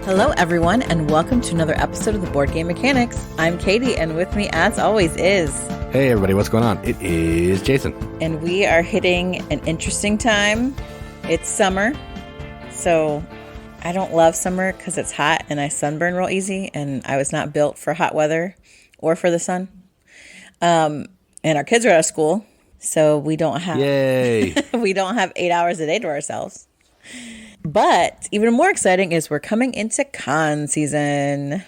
Hello, everyone, and welcome to another episode of the Board Game Mechanics. I'm Katie, and with me, as always, is... Hey, everybody, what's going on? It is Jason. And we are hitting an interesting time. It's summer, so I don't love summer because it's hot and I sunburn real easy, and I was not built for hot weather or for the sun. And our kids are out of school, so we don't have... Yay! we don't have 8 hours a day to ourselves. But even more exciting is we're coming into con season.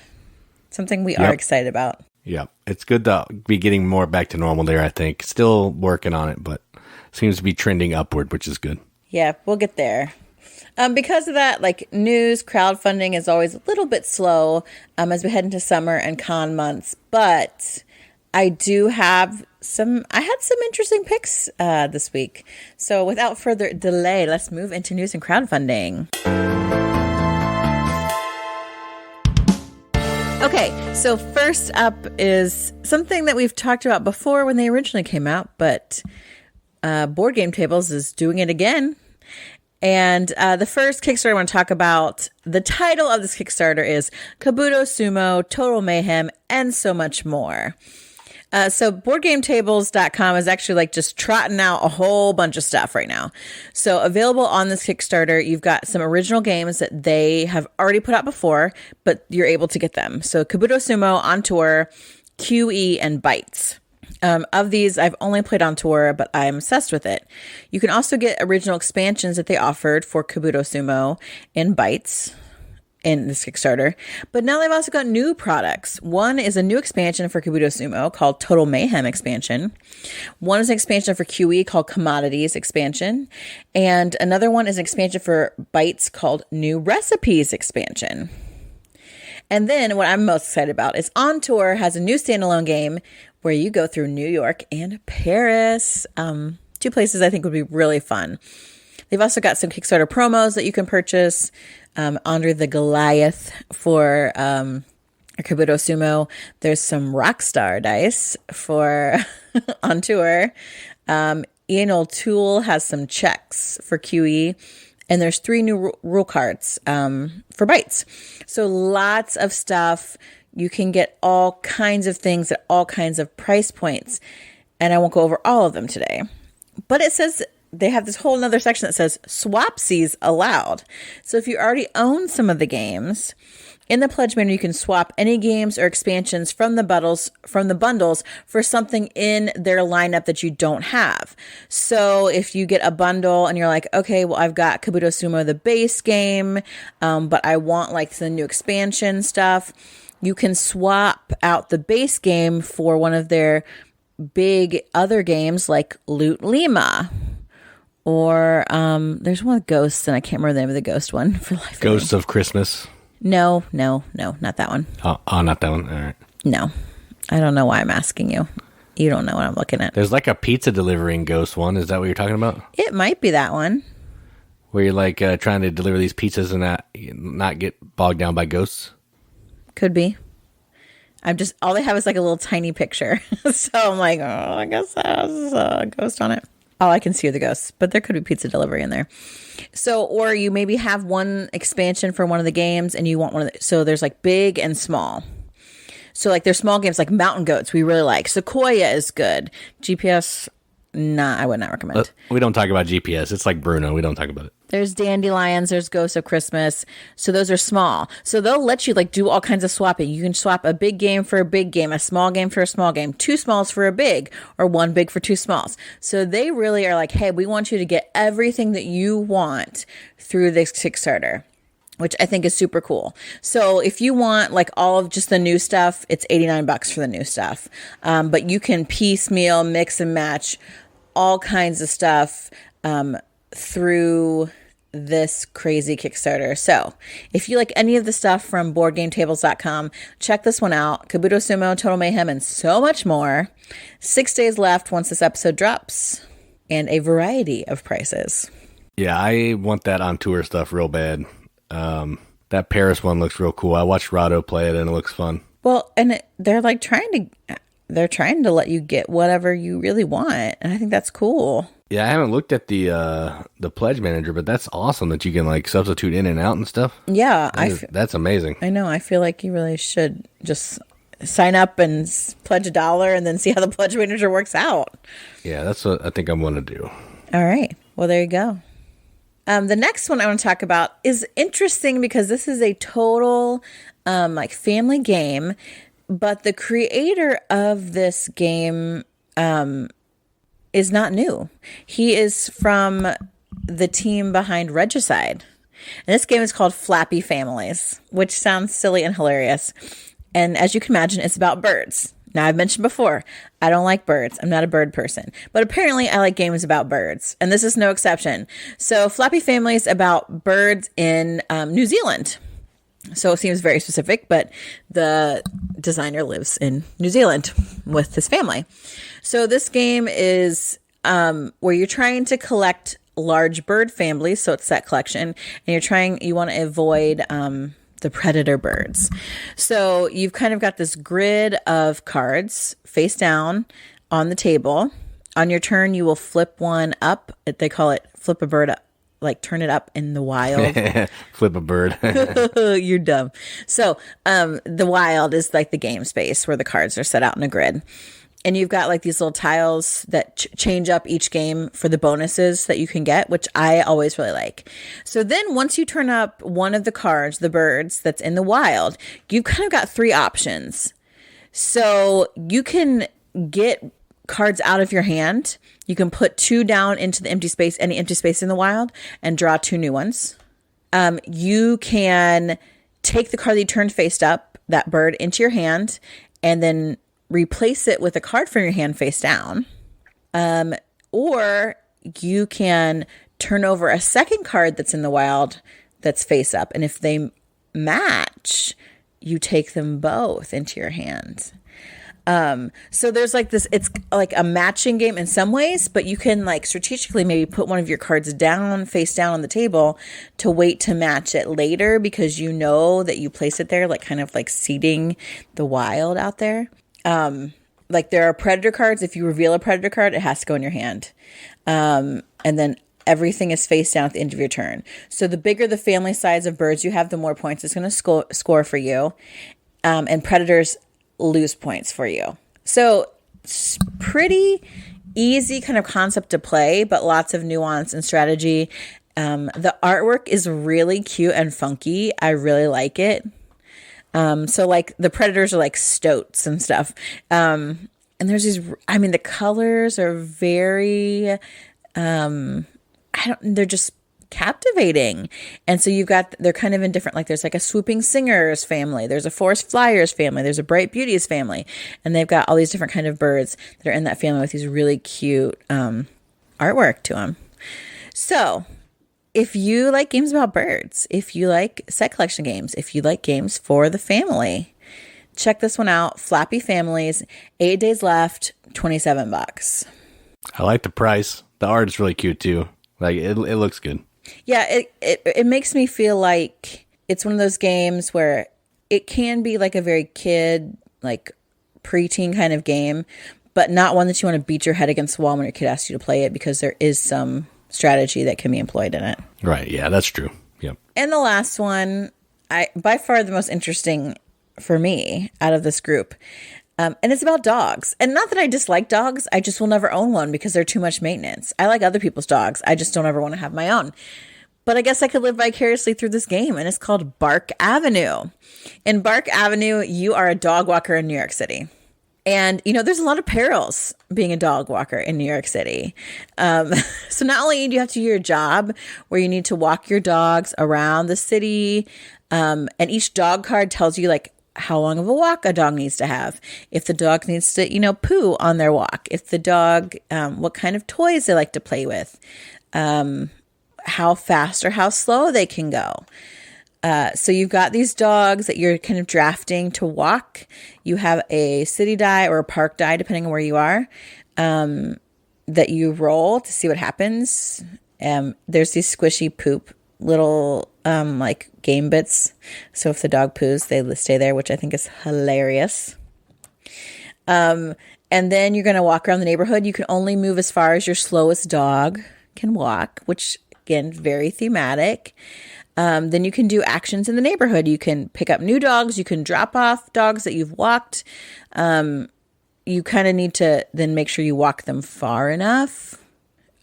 Something we are excited about. Yeah, it's good to be getting more back to normal there, I think. Still working on it, but seems to be trending upward, which is good. Yeah, we'll get there. Because of that, like news, crowdfunding is always a little bit slow as we head into summer and con months. But I do have I had some interesting picks this week. So without further delay, let's move into news and crowdfunding. Okay, so first up is something that we've talked about before when they originally came out, but Board Game Tables is doing it again. And the first Kickstarter I want to talk about, the title of this Kickstarter is Kabuto Sumo Total Mayhem and so much more. So BoardGameTables.com is actually like just trotting out a whole bunch of stuff right now. So available on this Kickstarter, you've got some original games that they have already put out before, but you're able to get them. So Kabuto Sumo, On Tour, QE, and Bites. Of these, I've only played On Tour, but I'm obsessed with it. You can also get original expansions that they offered for Kabuto Sumo and Bites in this Kickstarter. But now they've also got new products. One is a new expansion for Kabuto Sumo called Total Mayhem Expansion. One is an expansion for QE called Commodities Expansion. And another one is an expansion for Bites called New Recipes Expansion. And then what I'm most excited about is On Tour has a new standalone game where you go through New York and Paris. Two places I think would be really fun. They've also got some Kickstarter promos that you can purchase. Andre the Goliath for Kabuto Sumo. There's some Rockstar dice for On Tour. Ian O'Toole has some checks for QE. And there's 3 new rule cards for Bites. So lots of stuff. You can get all kinds of things at all kinds of price points. And I won't go over all of them today. But it says... they have this whole other section that says swapsies allowed. So if you already own some of the games, in the pledge menu, you can swap any games or expansions from the bundles for something in their lineup that you don't have. So if you get a bundle and you're like, okay, well, I've got Kabuto Sumo, the base game, but I want like the new expansion stuff, you can swap out the base game for one of their big other games like Loot Lima. Or there's one with ghosts, and I can't remember the name of the ghost one for life. Ghosts of Christmas? No, not that one. Oh, not that one. All right. No. I don't know why I'm asking you. You don't know what I'm looking at. There's like a pizza delivering ghost one. Is that what you're talking about? It might be that one. Where you're like trying to deliver these pizzas and not get bogged down by ghosts? Could be. All they have is like a little tiny picture. So I'm like, oh, I guess that has a ghost on it. All I can see are the ghosts, but there could be pizza delivery in there. So, or you maybe have one expansion for one of the games and you want one of the, so there's like big and small. So like there's small games like Mountain Goats we really like. Sequoia is good. GPS, I would not recommend. We don't talk about GPS. It's like Bruno. We don't talk about it. There's Dandelions. There's Ghosts of Christmas. So those are small. So they'll let you like do all kinds of swapping. You can swap a big game for a big game, a small game for a small game, 2 smalls for a big, or 1 big for 2 smalls. So they really are like, hey, we want you to get everything that you want through this Kickstarter, which I think is super cool. So if you want like all of just the new stuff, it's $89 for the new stuff. But you can piecemeal, mix and match all kinds of stuff through this crazy Kickstarter. So if you like any of the stuff from BoardGameTables.com, check this one out. Kabuto Sumo, Total Mayhem, and so much more. 6 days left once this episode drops, and a variety of prices. Yeah, I want that On Tour stuff real bad. That Paris one looks real cool. I watched Rado play it, and it looks fun. Well, and they're like trying to let you get whatever you really want, and I think that's cool. Yeah, I haven't looked at the pledge manager, but that's awesome that you can like substitute in and out and stuff. Yeah, That's amazing. I know. I feel like you really should just sign up and pledge $1 and then see how the pledge manager works out. Yeah, that's what I think I'm going to do. All right. Well, there you go. The next one I want to talk about is interesting because this is a total like family game, but the creator of this game is not new. He is from the team behind Regicide. And this game is called Flappy Families, which sounds silly and hilarious. And as you can imagine, it's about birds. Now, I've mentioned before, I don't like birds. I'm not a bird person. But apparently, I like games about birds. And this is no exception. So Flappy Families about birds in New Zealand. So it seems very specific, but the designer lives in New Zealand with his family. So this game is where you're trying to collect large bird families. So it's set collection, and you want to avoid the predator birds. So you've kind of got this grid of cards face down on the table. On your turn, you will flip one up. They call it flip a bird up. Like turn it up in the wild. Flip a bird. You're dumb. So the wild is like the game space where the cards are set out in a grid. And you've got like these little tiles that change up each game for the bonuses that you can get, which I always really like. So then once you turn up one of the cards, the birds that's in the wild, you've kind of got 3 options. So you can get cards out of your hand. You can put 2 down into the empty space, any empty space in the wild, and draw 2 new ones. You can take the card that you turned faced up, that bird, into your hand, and then replace it with a card from your hand face down. Or you can turn over a second card that's in the wild that's face up. And if they match, you take them both into your hand. So there's like this, it's like a matching game in some ways, but you can like strategically maybe put one of your cards down, face down on the table to wait to match it later because you know that you place it there, like kind of like seeding the wild out there. Like there are predator cards. If you reveal a predator card, it has to go in your hand. And then everything is face down at the end of your turn. So the bigger the family size of birds you have, the more points it's going to score for you. And predators lose points for you. So it's pretty easy kind of concept to play, but lots of nuance and strategy. The artwork is really cute and funky. I really like it. So like the predators are like stoats and stuff. And there's these, I mean, the colors are very, they're just captivating. And so they're kind of in different, like there's like a swooping singers family. There's a forest flyers family. There's a bright beauties family. And they've got all these different kind of birds that are in that family with these really cute, artwork to them. So if you like games about birds, if you like set collection games, if you like games for the family, check this one out. Flappy Families, 8 days left, $27. I like the price. The art is really cute too. Like it looks good. Yeah, it makes me feel like it's one of those games where it can be like a very kid, like preteen kind of game, but not one that you want to beat your head against the wall when your kid asks you to play it because there is some strategy that can be employed in it. Right. Yeah, that's true. Yep. And the last one, by far the most interesting for me out of this group. And it's about dogs. And not that I dislike dogs. I just will never own one because they're too much maintenance. I like other people's dogs. I just don't ever want to have my own. But I guess I could live vicariously through this game. And it's called Bark Avenue. In Bark Avenue, you are a dog walker in New York City. And, there's a lot of perils being a dog walker in New York City. So not only do you have to do your job where you need to walk your dogs around the city, and each dog card tells you like how long of a walk a dog needs to have. If the dog needs to, poo on their walk. If the dog, what kind of toys they like to play with. How fast or how slow they can go. So you've got these dogs that you're kind of drafting to walk. You have a city die or a park die, depending on where you are, that you roll to see what happens. There's these squishy poop little like game bits. So if the dog poos, they stay there, which I think is hilarious. And then you're going to walk around the neighborhood. You can only move as far as your slowest dog can walk, which, again, very thematic. Then you can do actions in the neighborhood. You can pick up new dogs. You can drop off dogs that you've walked. You kind of need to then make sure you walk them far enough.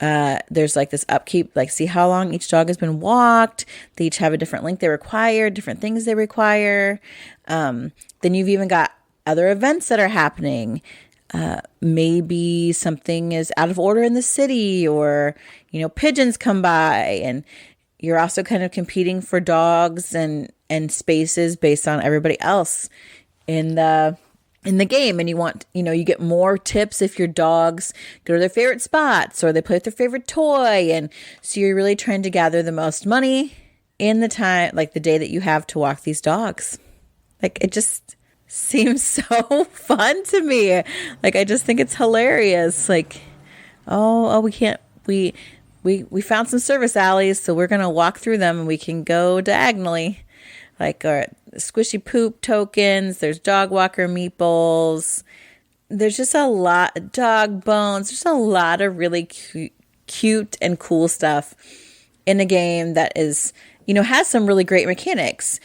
There's like this upkeep, like see how long each dog has been walked. They each have a different length they require, different things they require. Then you've even got other events that are happening. Maybe something is out of order in the city, or, pigeons come by, and you're also kind of competing for dogs and spaces based on everybody else in the game. And you get more tips if your dogs go to their favorite spots or they play with their favorite toy. And so you're really trying to gather the most money in the time, like the day that you have to walk these dogs. Like, it just seems so fun to me. Like, I just think it's hilarious. Like, we found some service alleys, so we're going to walk through them and we can go diagonally. Like, our squishy poop tokens, there's dog walker meeples. There's just a lot, dog bones. There's a lot of really cute and cool stuff in a game that is, has some really great mechanics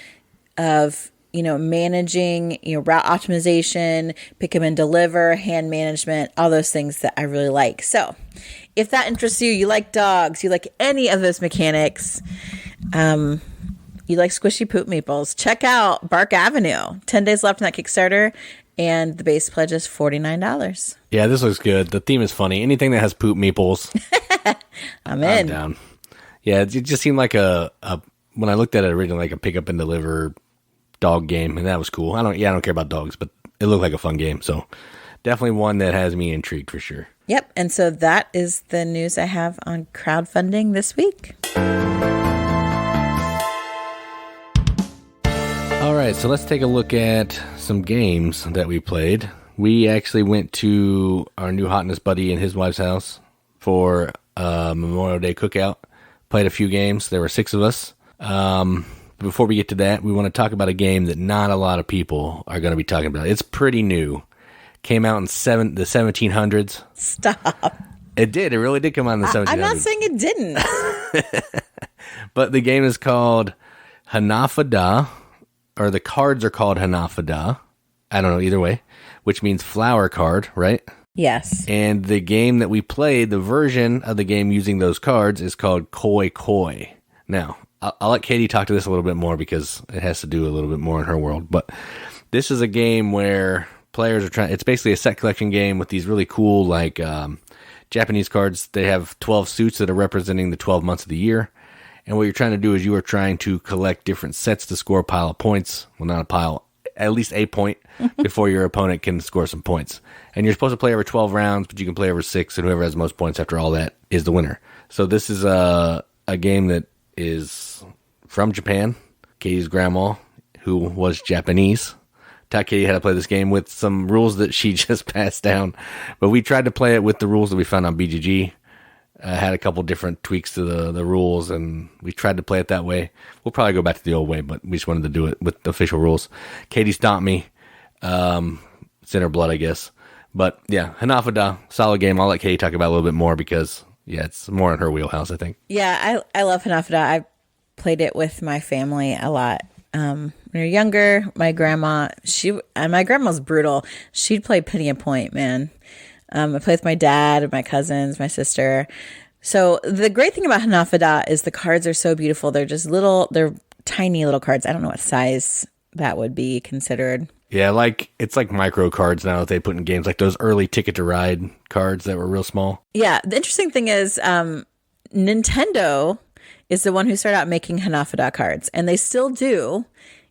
of, managing, route optimization, pick 'em and deliver, hand management, all those things that I really like. So if that interests you, you like dogs, you like any of those mechanics, you like squishy poop meeples, check out Bark Avenue. 10 days left in that Kickstarter, and the base pledge is $49. Yeah, this looks good. The theme is funny. Anything that has poop meeples, I'm in. I'm down. Yeah, it just seemed like when I looked at it originally, like a pick up and deliver dog game, and that was cool. I don't care about dogs, but it looked like a fun game. So definitely one that has me intrigued for sure. Yep. And so that is the news I have on crowdfunding this week. All right, so let's take a look at some games that we played. We actually went to our new hotness buddy and his wife's house for Memorial Day cookout. Played a few games. There were 6 of us. Before we get to that, we want to talk about a game that not a lot of people are going to be talking about. It's pretty new. Came out in the 1700s. Stop. It did. It really did come out in the 1700s. I'm not saying it didn't. But the game is called Hanafuda, or the cards are called Hanafuda. I don't know, either way, which means flower card, right? Yes. And the game that we played, the version of the game using those cards, is called Koi Koi. Now, I'll let Katie talk to this a little bit more because it has to do a little bit more in her world. But this is a game where players are trying. It's basically a set collection game with these really cool, like Japanese cards. They have 12 suits that are representing the 12 months of the year. And what you're trying to do is you are trying to collect different sets to score a pile of points. Well, not a pile, at least a point before your opponent can score some points. And you're supposed to play over 12 rounds, but you can play over 6, and whoever has the most points after all that is the winner. So this is a game that is from Japan. Katie's grandma, who was Japanese, taught Katie how to play this game with some rules that she just passed down. But we tried to play it with the rules that we found on BGG. Had a couple different tweaks to the rules, and we tried to play it that way. We'll probably go back to the old way, but we just wanted to do it with the official rules. Katie stomped me. It's in her blood, I guess. But yeah, Hanafuda, solid game. I'll let Katie talk about it a little bit more because, yeah, it's more in her wheelhouse, I think. Yeah, I love Hanafuda. I played it with my family a lot. When we were younger, my grandma's brutal. She'd play penny a point, man. I played with my dad, my cousins, my sister. So the great thing about Hanafuda is the cards are so beautiful. They're just they're tiny little cards. I don't know what size that would be considered. Yeah, it's like micro cards now that they put in games, like those early Ticket to Ride cards that were real small. Yeah, the interesting thing is Nintendo is the one who started out making Hanafuda cards, and they still do,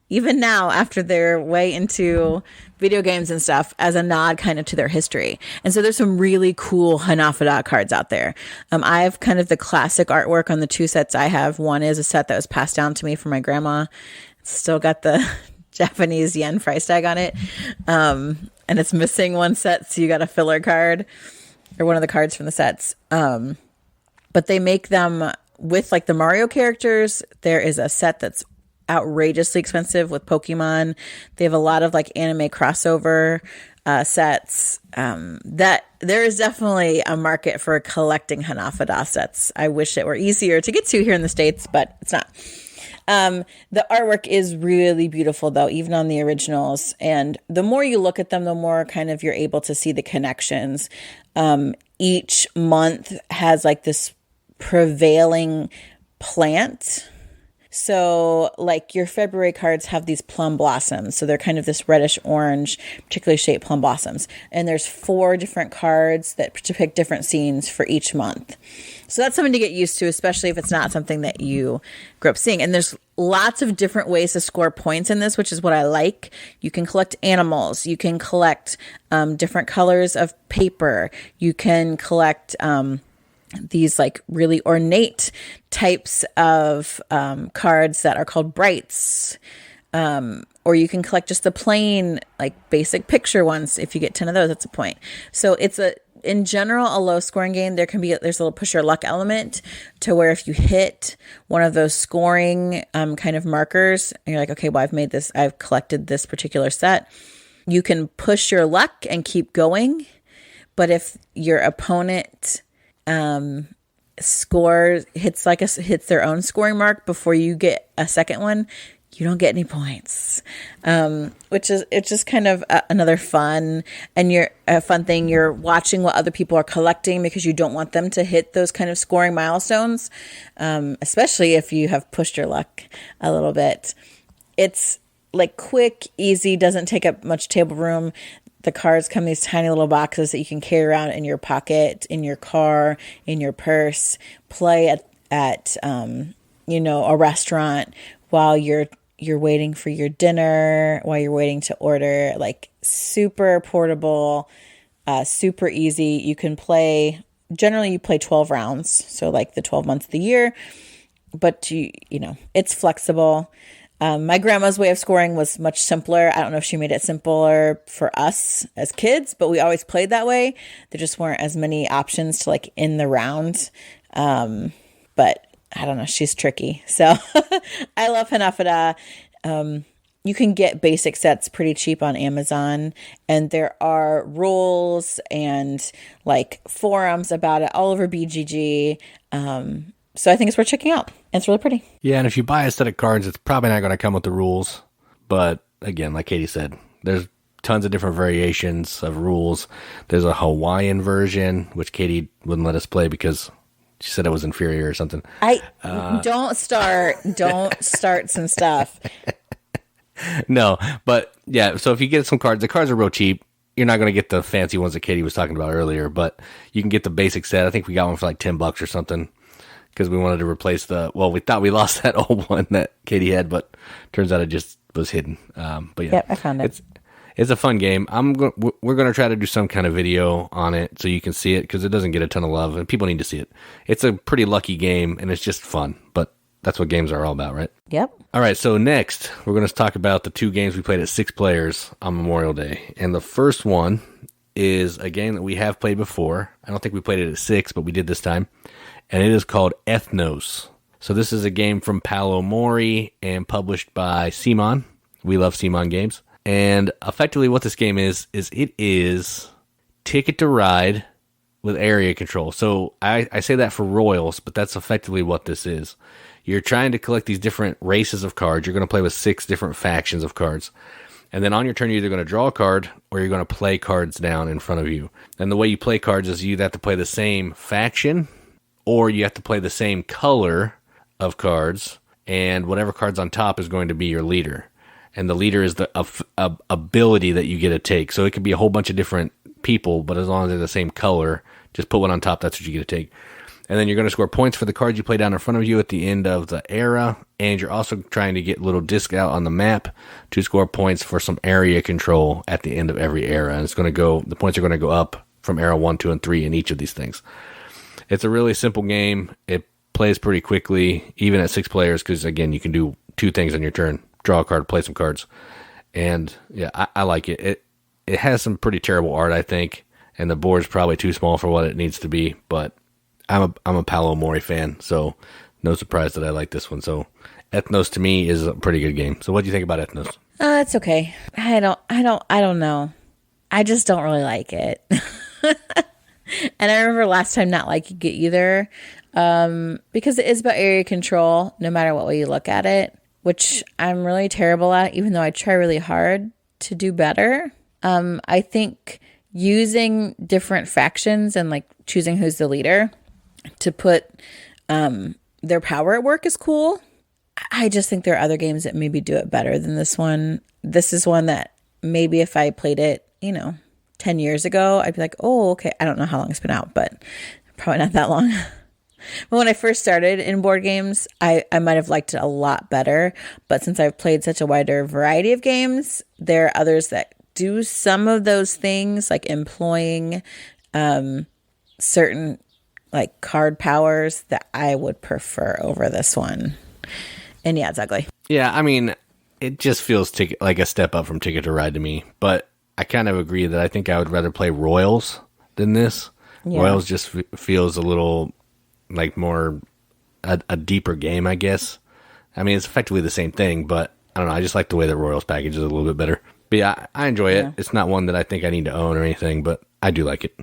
even now after they're way into video games and stuff, as a nod kind of to their history. And so there's some really cool Hanafuda cards out there. I have kind of the classic artwork on the 2 sets I have. One is a set that was passed down to me from my grandma. It's still got the Japanese yen price tag on it. And it's missing one set, so you got a filler card or one of the cards from the sets. But they make them with like the Mario characters. There is a set that's outrageously expensive with Pokemon. They have a lot of like anime crossover sets, that there is definitely a market for collecting Hanafuda sets. I wish it were easier to get to here in the States, but it's not. The artwork is really beautiful, though, even on the originals. And the more you look at them, the more kind of you're able to see the connections. Each month has like this prevailing plant. So like your February cards have these plum blossoms. So they're kind of this reddish orange, particularly shaped plum blossoms. And there's 4 different cards that depict different scenes for each month. So that's something to get used to, especially if it's not something that you grew up seeing. And there's lots of different ways to score points in this, which is what I like. You can collect animals. You can collect different colors of paper. You can collect these like really ornate types of cards that are called brights. Or you can collect just the plain, like basic picture ones. If you get 10 of those, that's a point. So it's in general, a low scoring game. There's a little push your luck element to where if you hit one of those scoring kind of markers, and you're like, okay, well, I've collected this particular set. You can push your luck and keep going. But if your opponent hits their own scoring mark before you get a second one, you don't get any points, which is, it's just kind of another fun thing. You're watching what other people are collecting because you don't want them to hit those kind of scoring milestones, especially if you have pushed your luck a little bit. It's like quick, easy, doesn't take up much table room. The cards come in these tiny little boxes that you can carry around in your pocket, in your car, in your purse, play at a restaurant while you're waiting for your dinner, while you're waiting to order. Like super portable, super easy. You can play, generally you play 12 rounds. So like the 12 months of the year, but it's flexible. My grandma's way of scoring was much simpler. I don't know if she made it simpler for us as kids, but we always played that way. There just weren't as many options to like in the round. But I don't know. She's tricky. So I love Hanafuda. You can get basic sets pretty cheap on Amazon, and there are rules and like forums about it all over BGG. So I think it's worth checking out. It's really pretty. Yeah, and if you buy a set of cards, it's probably not going to come with the rules. But again, like Katie said, there's tons of different variations of rules. There's a Hawaiian version, which Katie wouldn't let us play because she said it was inferior or something. Don't start some stuff. No, but yeah, so if you get some cards, the cards are real cheap. You're not going to get the fancy ones that Katie was talking about earlier, but you can get the basic set. I think we got one for like $10 or something because we wanted to replace we thought we lost that old one that Katie had, but turns out it just was hidden. But yeah, yep, I found it. It's a fun game. We're going to try to do some kind of video on it so you can see it because it doesn't get a ton of love and people need to see it. It's a pretty lucky game and it's just fun, but that's what games are all about, right? Yep. All right, so next we're going to talk about the 2 games we played at 6 players on Memorial Day. And the first one is a game that we have played before. I don't think we played it at 6, but we did this time. And it is called Ethnos. So this is a game from Paolo Mori and published by Simon. We love Simon games. And effectively what this game is it is Ticket to Ride with area control. So I say that for Royals, but that's effectively what this is. You're trying to collect these different races of cards. You're going to play with 6 different factions of cards. And then on your turn, you're either going to draw a card or you're going to play cards down in front of you. And the way you play cards is you either have to play the same faction or you have to play the same color of cards. And whatever card's on top is going to be your leader. And the leader is the ability that you get to take. So it could be a whole bunch of different people, but as long as they're the same color, just put one on top, that's what you get to take. And then you're going to score points for the cards you play down in front of you at the end of the era. And you're also trying to get little discs out on the map to score points for some area control at the end of every era. And the points are going to go up from era 1, 2, and 3 in each of these things. It's a really simple game. It plays pretty quickly, even at 6 players, because again, you can do 2 things on your turn. Draw a card, play some cards. And yeah, I like it. It has some pretty terrible art, I think. And the board's probably too small for what it needs to be, but I'm a Paolo Mori fan, so no surprise that I like this one. So Ethnos to me is a pretty good game. So what do you think about Ethnos? It's okay. I don't know. I just don't really like it. And I remember last time not liking it either, because it is about area control, no matter what way you look at it, which I'm really terrible at, even though I try really hard to do better. I think using different factions and like choosing who's the leader to put their power at work is cool. I just think there are other games that maybe do it better than this one. This is one that maybe if I played it, 10 years ago, I'd be like, oh, okay. I don't know how long it's been out, but probably not that long. But when I first started in board games, I might have liked it a lot better. But since I've played such a wider variety of games, there are others that do some of those things, like employing certain like card powers that I would prefer over this one. And yeah, it's ugly. Yeah, I mean, it just feels like a step up from Ticket to Ride to me. But I kind of agree that I think I would rather play Royals than this. Yeah. Royals just feels a little like more a deeper game, I guess. I mean, it's effectively the same thing, but I don't know. I just like the way the Royals package is a little bit better. But yeah, I enjoy it. It's not one that I think I need to own or anything, but I do like it.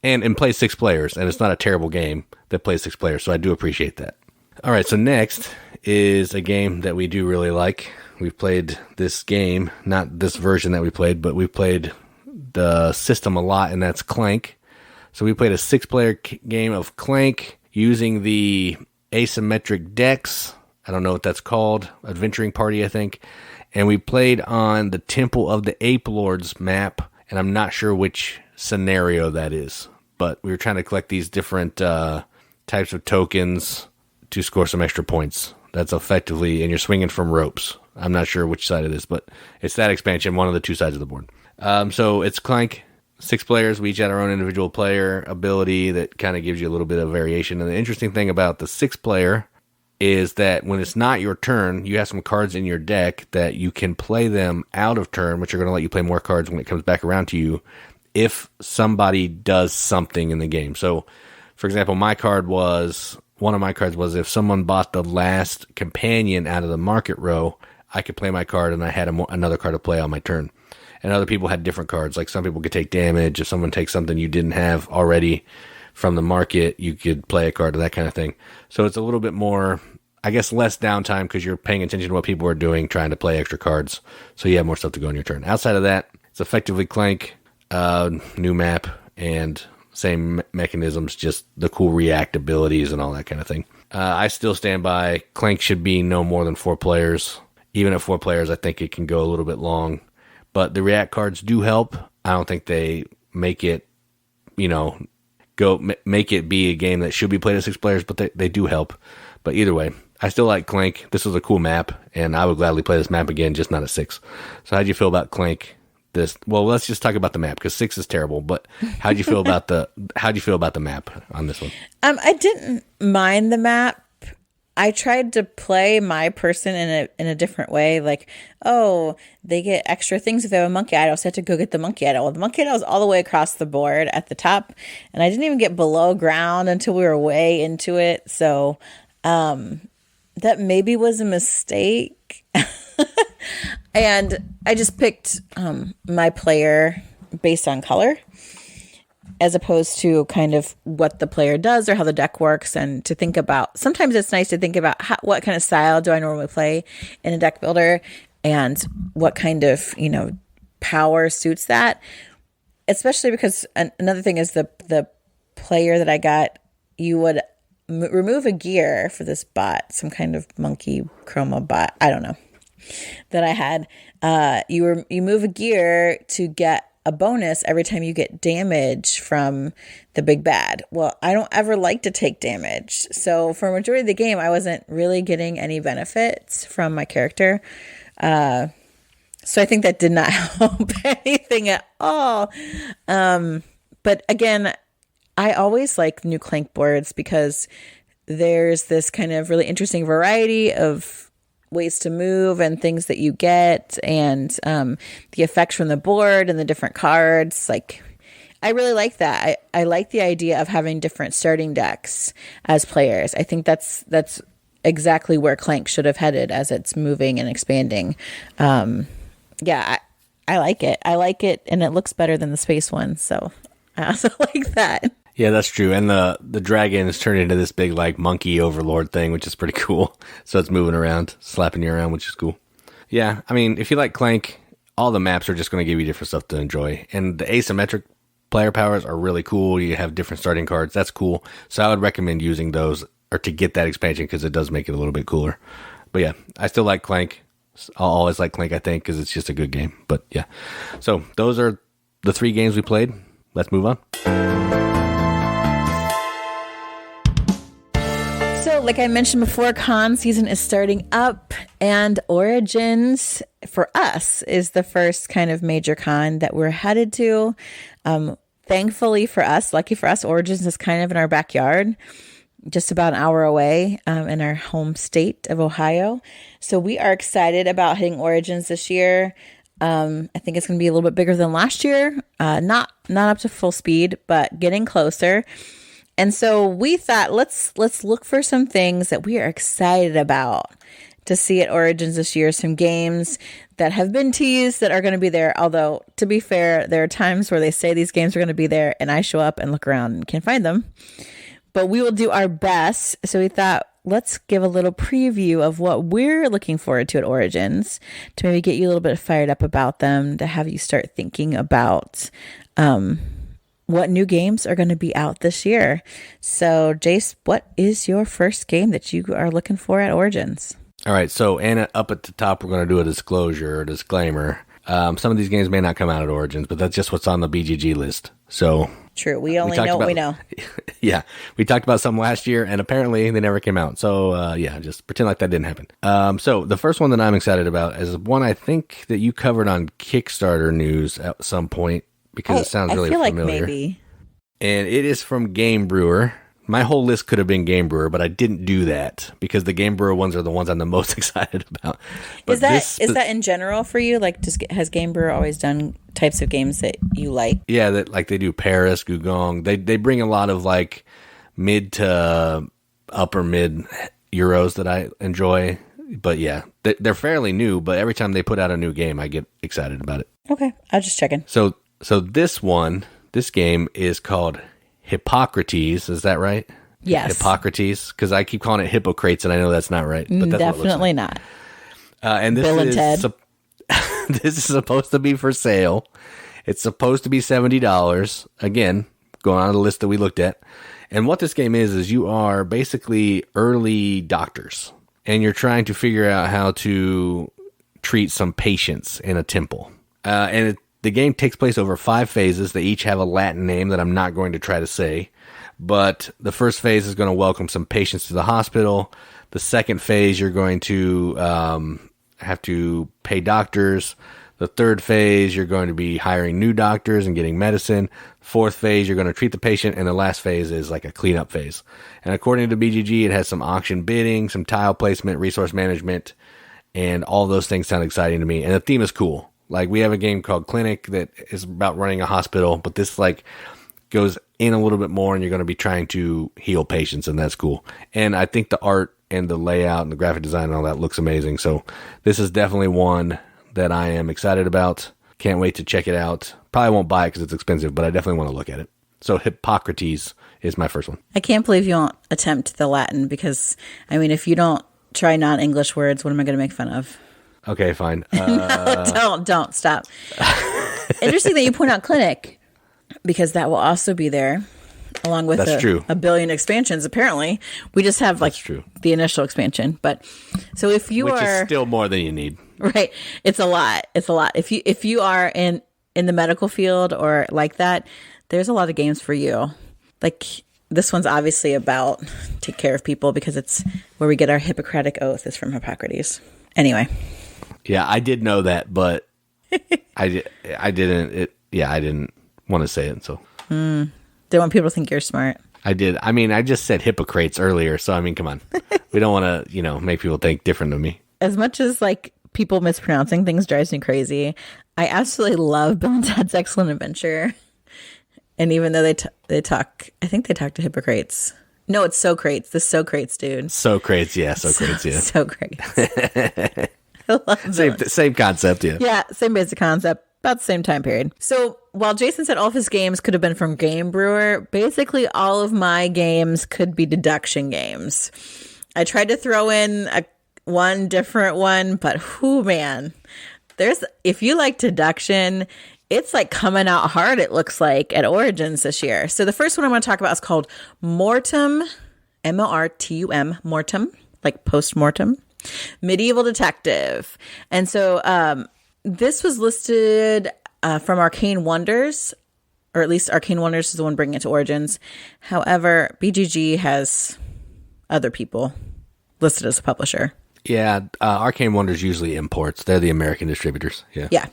And plays 6 players, and it's not a terrible game that plays 6 players, so I do appreciate that. All right, so next is a game that we do really like. We've played this game, not this version that we played, but we've played the system a lot, and that's Clank. So we played a 6-player game of Clank using the asymmetric decks. I don't know what that's called. Adventuring Party, I think. And we played on the Temple of the Ape Lords map, and I'm not sure which scenario that is. But we were trying to collect these different types of tokens to score some extra points. That's effectively, and you're swinging from ropes. I'm not sure which side it is, but it's that expansion, one of the 2 sides of the board. So it's Clank, 6 players. We each had our own individual player ability that kind of gives you a little bit of variation. And the interesting thing about the 6-player is that when it's not your turn, you have some cards in your deck that you can play them out of turn, which are going to let you play more cards when it comes back around to you if somebody does something in the game. So, for example, one of my cards was if someone bought the last companion out of the market row, I could play my card and I had another card to play on my turn. And other people had different cards. Like some people could take damage. If someone takes something you didn't have already from the market, you could play a card or that kind of thing. So it's a little bit more, I guess, less downtime because you're paying attention to what people are doing, trying to play extra cards. So you have more stuff to go on your turn. Outside of that, it's effectively Clank, new map, and same mechanisms, just the cool react abilities and all that kind of thing. I still stand by Clank should be no more than 4 players. Even at 4 players, I think it can go a little bit long. But the react cards do help. I don't think they make it, make it be a game that should be played at 6 players, but they do help. But either way, I still like Clank. This was a cool map, and I would gladly play this map again, just not at 6. So how'd you feel about Clank? Well, let's just talk about the map because 6 is terrible. But how'd you feel about the map on this one? I didn't mind the map. I tried to play my person in a different way. Like, oh, they get extra things if they have a monkey idol, so I had to go get the monkey idol. Well, the monkey idol was all the way across the board at the top, and I didn't even get below ground until we were way into it. So that maybe was a mistake. And I just picked my player based on color, as opposed to kind of what the player does or how the deck works, and to think about, sometimes it's nice to think about what kind of style do I normally play in a deck builder and what kind of, power suits that, especially because another thing is the player that I got, you would remove a gear for this bot, some kind of monkey chroma bot, I don't know, that I had. You move a gear to get a bonus every time you get damage from the big bad. Well, I don't ever like to take damage. So for a majority of the game, I wasn't really getting any benefits from my character. So I think that did not help anything at all. But again, I always like new Clank boards because there's this kind of really interesting variety of ways to move and things that you get, and the effects from the board and the different cards. Like, I really like that. I like the idea of having different starting decks as players. I think that's exactly where Clank should have headed as it's moving and expanding. I like it. I like it, and it looks better than the space one, so I also like that. Yeah, that's true. And the dragon is turned into this big like monkey overlord thing, which is pretty cool. So it's moving around, slapping you around, which is cool. Yeah, I mean, if you like Clank, all the maps are just going to give you different stuff to enjoy. And the asymmetric player powers are really cool. You have different starting cards. That's cool. So I would recommend using those or to get that expansion because it does make it a little bit cooler. But yeah, I still like Clank. I'll always like Clank, I think, because it's just a good game. But yeah, so those are the 3 games we played. Let's move on. So, like I mentioned before, con season is starting up, and Origins for us is the first kind of major con that we're headed to. Thankfully for us, lucky for us, Origins is kind of in our backyard, just about an hour away in our home state of Ohio. So we are excited about hitting Origins this year. I think it's going to be a little bit bigger than last year. Not up to full speed, but getting closer. And so we thought, let's look for some things that we are excited about to see at Origins this year. Some games that have been teased that are going to be there. Although, to be fair, there are times where they say these games are going to be there and I show up and look around and can't find them. But we will do our best. So we thought, let's give a little preview of what we're looking forward to at Origins to maybe get you a little bit fired up about them, to have you start thinking about what new games are going to be out this year. So, Jace, what is your first game that you are looking for at Origins? All right, so Anna, up at the top, we're going to do a disclaimer. Some of these games may not come out at Origins, but that's just what's on the BGG list. So true, we only know what we know. Yeah, we talked about some last year, and apparently they never came out. So yeah, just pretend like that didn't happen. So the first one that I'm excited about is one I think that you covered on Kickstarter news at some point because it sounds really familiar. Like maybe. And it is from Game Brewer. My whole list could have been Game Brewer, but I didn't do that because the Game Brewer ones are the ones I'm the most excited about. But is that in general for you? Like, has Game Brewer always done types of games that you like? Yeah, that like they do Paris, Gugong. They bring a lot of like mid to upper mid Euros that I enjoy. But yeah, they're fairly new. But every time they put out a new game, I get excited about it. Okay, I was just checking. So this game is called Hippocrates, is that right? Yes. Hippocrates, because I keep calling it Hippocrates, and I know that's not right. But that's definitely not. And this Bill and Ted. This is supposed to be for sale. It's supposed to be $70. Again, going on the list that we looked at. And what this game is you are basically early doctors, and you're trying to figure out how to treat some patients in a temple. The game takes place over 5 phases. They each have a Latin name that I'm not going to try to say. But the first phase is going to welcome some patients to the hospital. The second phase, you're going to have to pay doctors. The third phase, you're going to be hiring new doctors and getting medicine. Fourth phase, you're going to treat the patient. And the last phase is like a cleanup phase. And according to BGG, it has some auction bidding, some tile placement, resource management, and all those things sound exciting to me. And the theme is cool. Like, we have a game called Clinic that is about running a hospital, but this, like, goes in a little bit more, and you're going to be trying to heal patients, and that's cool. And I think the art and the layout and the graphic design and all that looks amazing. So this is definitely one that I am excited about. Can't wait to check it out. Probably won't buy it because it's expensive, but I definitely want to look at it. So Hippocrates is my first one. I can't believe you won't attempt the Latin because, I mean, if you don't try non-English words, what am I going to make fun of? Okay, fine. No, don't stop. Interesting that you point out Clinic, because that will also be there along with a billion expansions. Apparently, we just have like the initial expansion. But so if you which is still more than you need, right? It's a lot. It's a lot. If you are in the medical field or like that, there's a lot of games for you. Like this one's obviously about take care of people because it's where we get our Hippocratic oath is from Hippocrates. Anyway. Yeah, I did know that, but I didn't. I didn't want to say it. So don't want people to think you're smart. I did. I mean, I just said Hippocrates earlier, so I mean, come on. We don't want to, make people think different of me. As much as like people mispronouncing things drives me crazy, I absolutely love Bill and Ted's Excellent Adventure. And even though they talk, I think they talk to Hippocrates. No, it's Socrates. The Socrates dude. Socrates, yeah. Socrates, yeah. Socrates. Same concept, yeah. Yeah, same basic concept. about the same time period. So while Jason said all of his games could have been from Game Brewer, basically all of my games could be deduction games. I tried to throw in one different one, but man, if you like deduction, it's like coming out hard, it looks like, at Origins this year. So the first one I'm going to talk about is called Mortum, Mortum, Mortum, like post-mortem, Medieval Detective. And so this was listed from Arcane Wonders, or at least Arcane Wonders is the one bringing it to Origins. However, BGG has other people listed as a publisher. Yeah, Arcane Wonders usually imports. They're the American distributors. Yeah.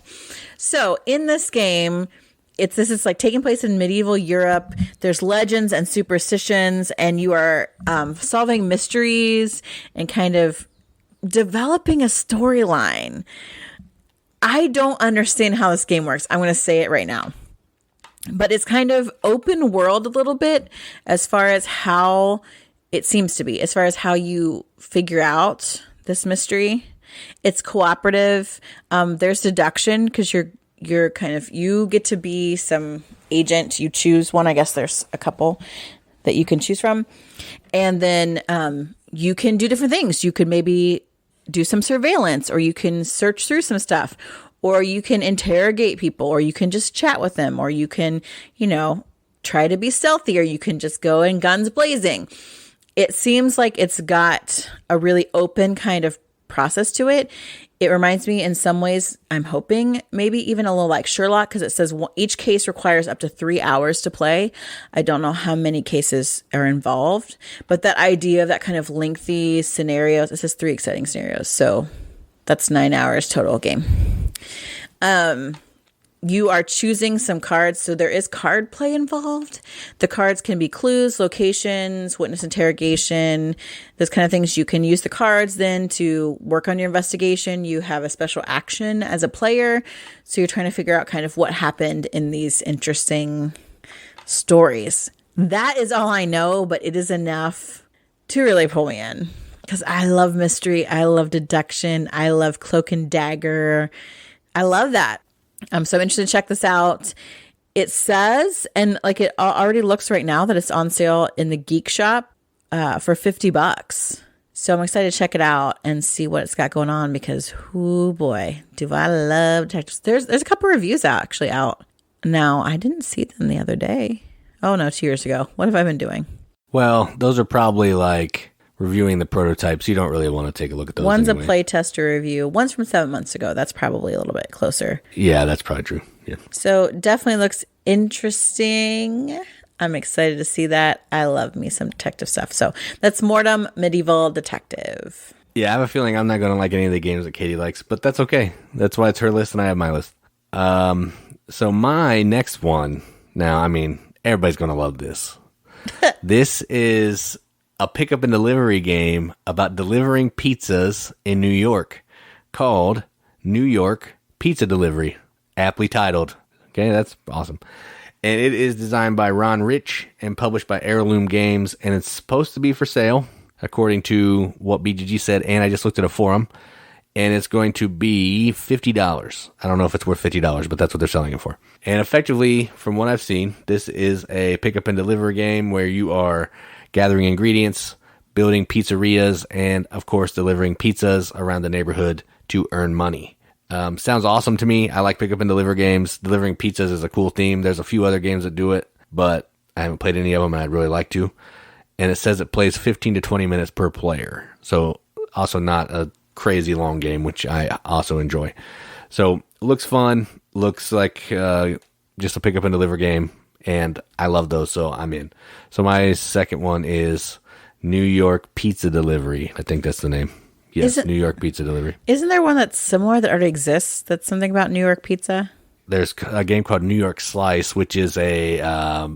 So in this game, this is like taking place in medieval Europe. There's legends and superstitions, and you are solving mysteries and kind of developing a storyline. I don't understand how this game works. I'm going to say it right now. But it's kind of open world a little bit as far as how it seems to be, as far as how you figure out this mystery. It's cooperative. There's deduction because you're kind of, you get to be some agent. You choose one. I guess there's a couple that you can choose from. And then you can do different things. You could maybe do some surveillance, or you can search through some stuff, or you can interrogate people, or you can just chat with them, or you can, try to be stealthy, or you can just go in guns blazing. It seems like it's got a really open kind of process to it. It reminds me in some ways, I'm hoping, maybe even a little like Sherlock, because it says each case requires up to 3 hours to play. I don't know how many cases are involved, but that idea of that kind of lengthy scenarios, it says 3 exciting scenarios. So that's 9 hours total game. You are choosing some cards, so there is card play involved. The cards can be clues, locations, witness interrogation, those kind of things. You can use the cards then to work on your investigation. You have a special action as a player, so you're trying to figure out kind of what happened in these interesting stories. That is all I know, but it is enough to really pull me in, because I love mystery. I love deduction. I love cloak and dagger. I love that. I'm so interested to check this out. It says, and like it already looks right now, that it's on sale in the Geek Shop for $50. So I'm excited to check it out and see what it's got going on, because, oh boy, do I love detectives. There's a couple reviews actually out. Now, I didn't see them the other day. Oh no, 2 years ago. What have I been doing? Well, those are probably like reviewing the prototypes. You don't really want to take a look at those. One's anyway. a playtester review. One's from 7 months ago. That's probably a little bit closer. Yeah, that's probably true. Yeah. So definitely looks interesting. I'm excited to see that. I love me some detective stuff. So that's Mortum, Medieval Detective. Yeah, I have a feeling I'm not going to like any of the games that Katie likes, but that's okay. That's why it's her list and I have my list. So my next one, now, I mean, everybody's going to love this. This is a pickup and delivery game about delivering pizzas in New York called New York Pizza Delivery, aptly titled. Okay, that's awesome. And it is designed by Ron Rich and published by AirLoom Games, and it's supposed to be for sale, according to what BGG said, and I just looked at a forum, and it's going to be $50. I don't know if it's worth $50, but that's what they're selling it for. And effectively, from what I've seen, this is a pickup and deliver game where you are gathering ingredients, building pizzerias, and, of course, delivering pizzas around the neighborhood to earn money. Sounds awesome to me. I like pick up and deliver games. Delivering pizzas is a cool theme. There's a few other games that do it, but I haven't played any of them, and I'd really like to. And it says it plays 15 to 20 minutes per player. So also not a crazy long game, which I also enjoy. So looks fun. Looks like just a pick up and deliver game. And I love those, so I'm in. So my second one is New York Pizza Delivery. I think that's the name. Yes, New York Pizza Delivery. Isn't there one that's similar that already exists that's something about New York pizza? There's a game called New York Slice, which is a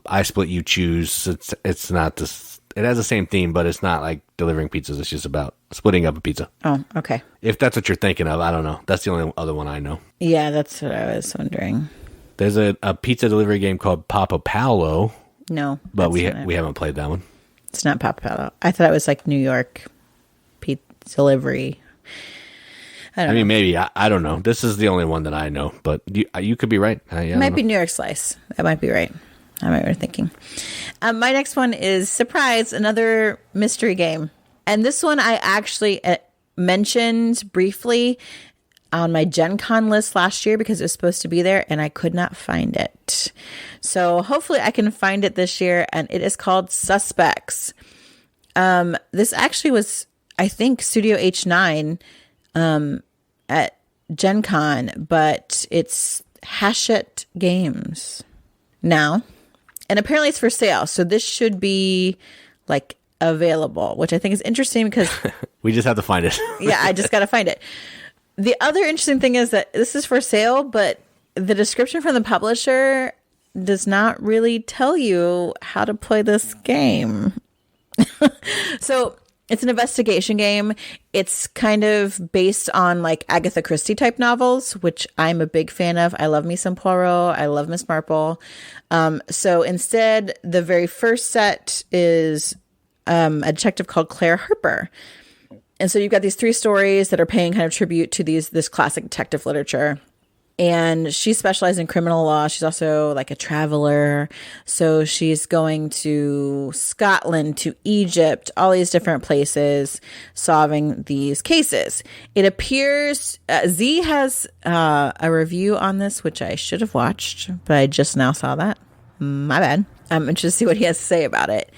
I split you choose. It's not this. It has the same theme, but it's not like delivering pizzas. It's just about splitting up a pizza. Oh, okay. If that's what you're thinking of, I don't know. That's the only other one I know. Yeah, that's what I was wondering. There's a pizza delivery game called Papa Paolo. No, but we haven't played that one. It's not Papa Paolo. I thought it was like New York pizza delivery. don't know. mean, maybe. I don't know. This is the only one that I know, but you could be right. It might be New York Slice. That might be right. I might be thinking. My next one is Surprise, another mystery game. And this one I actually mentioned briefly on my Gen Con list last year because it was supposed to be there and I could not find it. So hopefully I can find it this year, and it is called Suspects. This actually was, I think, Studio H9 at Gen Con, but it's Hachette Games now. And apparently it's for sale. So this should be like available, which I think is interesting because we just have to find it. Yeah, I just got to find it. The other interesting thing is that this is for sale, but the description from the publisher does not really tell you how to play this game. So it's an investigation game. It's kind of based on like Agatha Christie type novels, which I'm a big fan of. I love me some Poirot. I love Miss Marple. So instead, the very first set is a detective called Claire Harper. And so you've got these 3 stories that are paying kind of tribute to this classic detective literature. And she specializes in criminal law. She's also like a traveler. So she's going to Scotland, to Egypt, all these different places, solving these cases. It appears Z has a review on this, which I should have watched, but I just now saw that. My bad. I'm interested to see what he has to say about it.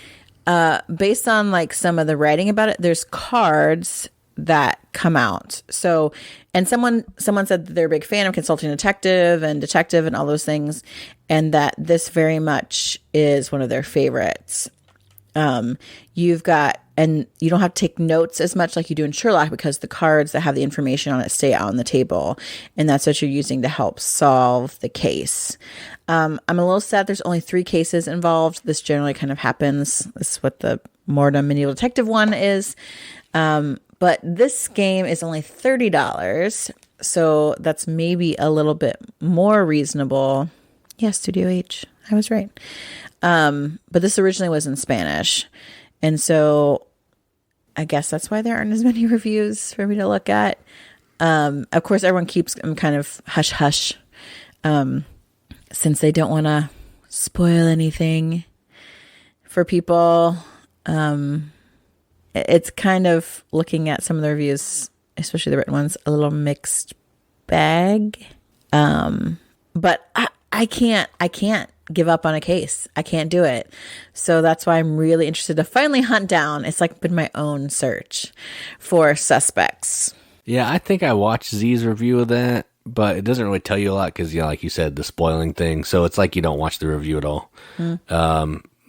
Based on like some of the writing about it, there's cards that come out. So, and someone said that they're a big fan of Consulting Detective and all those things, and that this very much is one of their favorites. You've got, and you don't have to take notes as much like you do in Sherlock because the cards that have the information on it stay out on the table, and that's what you're using to help solve the case. I'm a little sad there's only 3 cases involved. This generally kind of happens. This is what the Mortum Medieval Detective one is. But this game is only $30, so that's maybe a little bit more reasonable. Yeah, Studio H. I was right. But this originally was in Spanish, and so I guess that's why there aren't as many reviews for me to look at. Of course, everyone keeps them kind of hush-hush, since they don't want to spoil anything for people. It's kind of, looking at some of the reviews, especially the written ones, a little mixed bag. But I can't give up on a case. I can't do it. So that's why I'm really interested to finally hunt down. It's like been my own search for Suspects. Yeah, I think I watched Z's review of that, but it doesn't really tell you a lot because, like you said, the spoiling thing. So it's like you don't watch the review at all.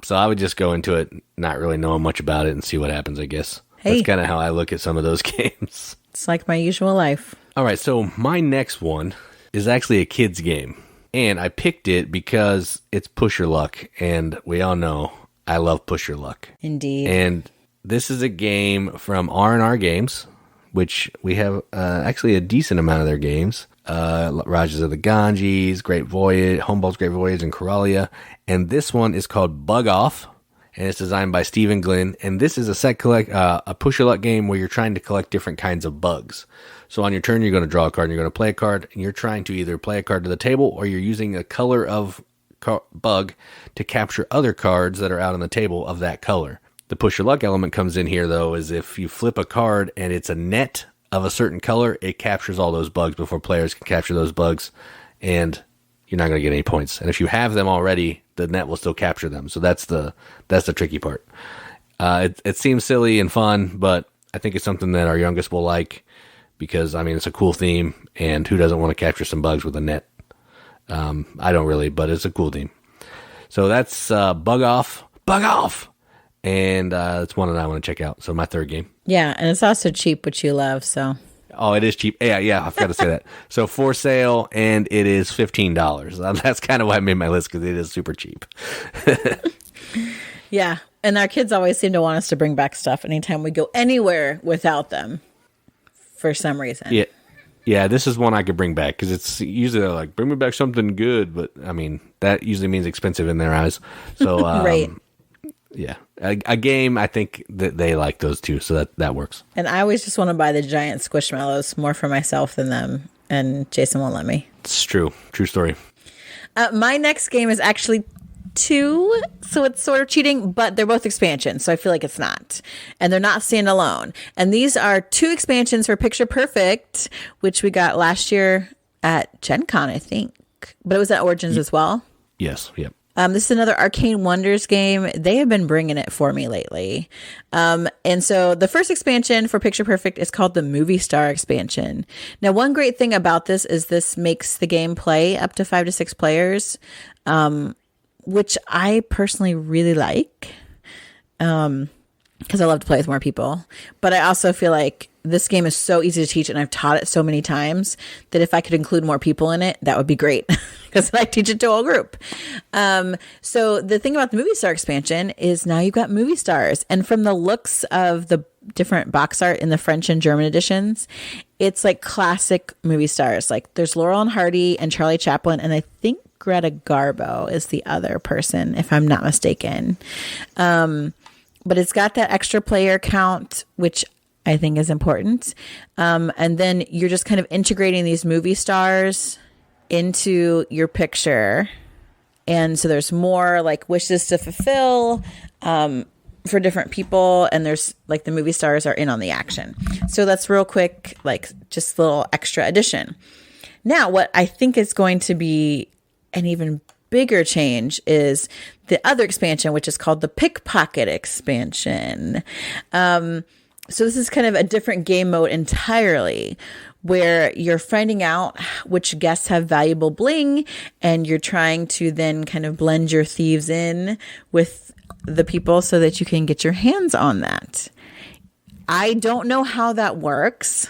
So I would just go into it not really knowing much about it and see what happens, I guess. Hey. That's kind of how I look at some of those games. It's like my usual life. All right, so my next one is actually a kid's game. And I picked it because it's Push Your Luck. And we all know I love Push Your Luck. Indeed. And this is a game from R&R Games, which we have actually a decent amount of their games. Rajas of the Ganges, Great Voyage, Humboldt's Great Voyage, and Coralia. And this one is called Bug Off, and it's designed by Stephen Glynn. And this is a push your luck game where you're trying to collect different kinds of bugs. So on your turn, you're going to draw a card, and you're going to play a card, and you're trying to either play a card to the table, or you're using a color of bug to capture other cards that are out on the table of that color. The push your luck element comes in here, though, is if you flip a card and it's a net of a certain color, it captures all those bugs before players can capture those bugs, and you're not going to get any points. And if you have them already, the net will still capture them. So that's the tricky part. It seems silly and fun, but I think it's something that our youngest will like because, I mean, it's a cool theme, and who doesn't want to capture some bugs with a net? I don't really, but it's a cool theme. So that's Bug Off. Bug Off! And it's one that I want to check out. So my third game. Yeah, and it's also cheap, which you love, so. Oh, it is cheap. Yeah, I forgot to say that. So for sale, and it is $15. That's kind of why I made my list, because it is super cheap. Yeah, and our kids always seem to want us to bring back stuff anytime we go anywhere without them, for some reason. Yeah, this is one I could bring back, because it's usually like, bring me back something good, but, I mean, that usually means expensive in their eyes. So, right. Yeah, a game, I think that they like those too, so that works. And I always just want to buy the giant Squishmallows more for myself than them, and Jason won't let me. It's true story. My next game is actually 2, so it's sort of cheating, but they're both expansions, so I feel like it's not. And they're not standalone. And these are 2 expansions for Picture Perfect, which we got last year at Gen Con, I think. But it was at Origins as well. Yes, yep. This is another Arcane Wonders game. They have been bringing it for me lately. And so the first expansion for Picture Perfect is called the Movie Star expansion. Now, one great thing about this is this makes the game play up to 5 to 6 players, which I personally really like, because I love to play with more people. But I also feel like this game is so easy to teach, and I've taught it so many times that if I could include more people in it, that would be great, because I teach it to a whole group. So the thing about the Movie Star expansion is now you've got movie stars, and from the looks of the different box art in the French and German editions, it's like classic movie stars. Like there's Laurel and Hardy and Charlie Chaplin, and I think Greta Garbo is the other person, if I'm not mistaken. But it's got that extra player count, which I think is important. And then you're just kind of integrating these movie stars into your picture. And so there's more like wishes to fulfill for different people. And there's like the movie stars are in on the action. So that's real quick, like just a little extra addition. Now, what I think is going to be an even bigger change is the other expansion, which is called the Pickpocket Expansion. So this is kind of a different game mode entirely, where you're finding out which guests have valuable bling, and you're trying to then kind of blend your thieves in with the people so that you can get your hands on that. I don't know how that works,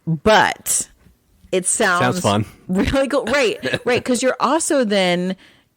but it sounds fun. Really cool. Right. Because you're also then,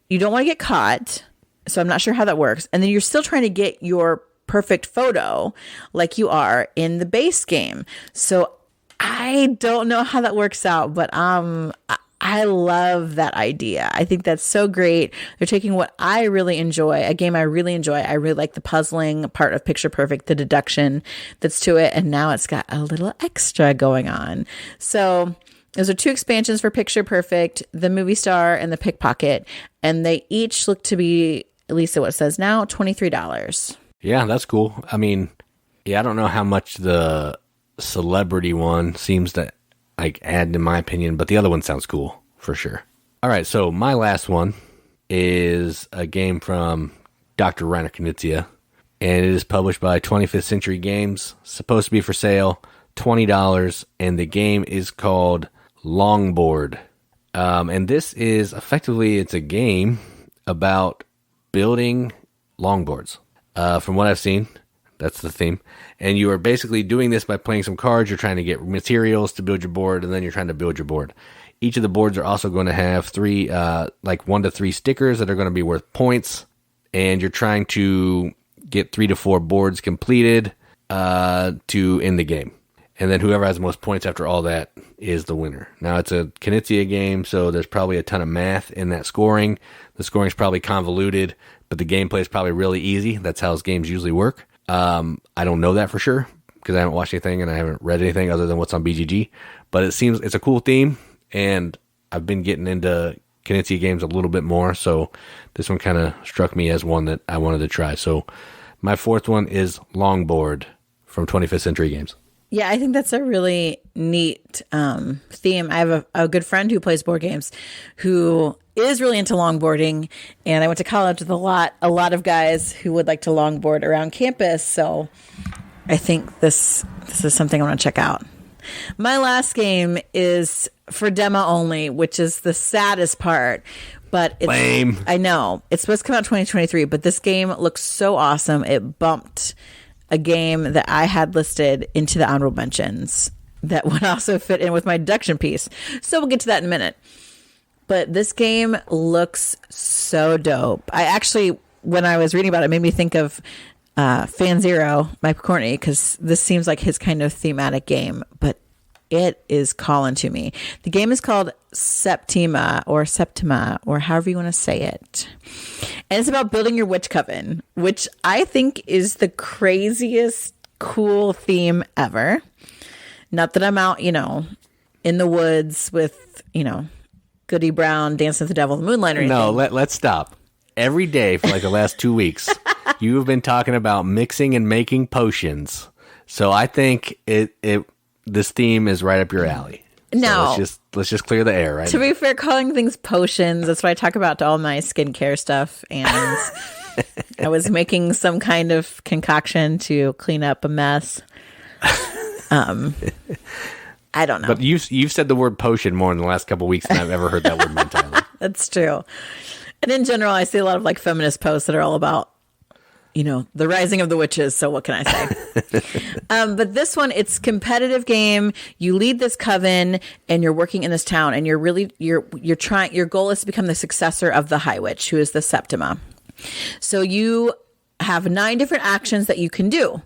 you don't want to get caught. So I'm not sure how that works. And then you're still trying to get your perfect photo like you are in the base game. So I don't know how that works out, but I love that idea. I think that's so great. They're taking what I really enjoy, a game I really enjoy. I really like the puzzling part of Picture Perfect, the deduction that's to it, and now it's got a little extra going on. So those are 2 expansions for Picture Perfect, the Movie Star and the Pickpocket, and they each look to be, at least at what it says now, $23. Yeah, that's cool. I mean, I don't know how much the celebrity one seems to like add in my opinion, but the other one sounds cool for sure. All right, so my last one is a game from Dr. Rainer Knizia, and it is published by 25th Century Games. Supposed to be for sale, $20, and the game is called Longboard. And this is effectively, it's a game about building longboards. From what I've seen, that's the theme. And you are basically doing this by playing some cards. You're trying to get materials to build your board, and then you're trying to build your board. Each of the boards are also going to have 3, like 1 to 3 stickers that are going to be worth points. And you're trying to get 3 to 4 boards completed to end the game. And then whoever has the most points after all that is the winner. Now, it's a Knizia game, so there's probably a ton of math in that scoring. The scoring is probably convoluted, but the gameplay is probably really easy. That's how games usually work. I don't know that for sure because I haven't watched anything and I haven't read anything other than what's on BGG. But it seems it's a cool theme, and I've been getting into Knizia games a little bit more, so this one kind of struck me as one that I wanted to try. So my 4th one is Longboard from 25th Century Games. Yeah, I think that's a really neat theme. I have a good friend who plays board games who is really into longboarding, and I went to college with a lot of guys who would like to longboard around campus. So I think this is something I want to check out. My last game is for demo only, which is the saddest part. But it's lame. I know. It's supposed to come out 2023, but this game looks so awesome. It bumped a game that I had listed into the honorable mentions that would also fit in with my deduction piece. So we'll get to that in a minute. But this game looks so dope. I actually, when I was reading about it, made me think of Fan Zero, Mike Courtney, because this seems like his kind of thematic game. But it is calling to me. The game is called Septima, or however you want to say it. And it's about building your witch coven, which I think is the craziest cool theme ever. Not that I'm out, in the woods with, Goody Brown dancing with the devil in the moonlight or anything. No, let's stop. Every day for like the last 2 weeks, you have been talking about mixing and making potions. So I think this theme is right up your alley. No, so let's just clear the air, right? To be fair, calling things potions, that's what I talk about to all my skincare stuff. And I was making some kind of concoction to clean up a mess. I don't know. But you've said the word potion more in the last couple of weeks than I've ever heard that word in my time. That's true. And in general, I see a lot of like feminist posts that are all about, the rising of the witches. So what can I say? But this one, it's competitive game. You lead this coven and you're working in this town, and you're trying, your goal is to become the successor of the High Witch, who is the Septima. So you have 9 different actions that you can do.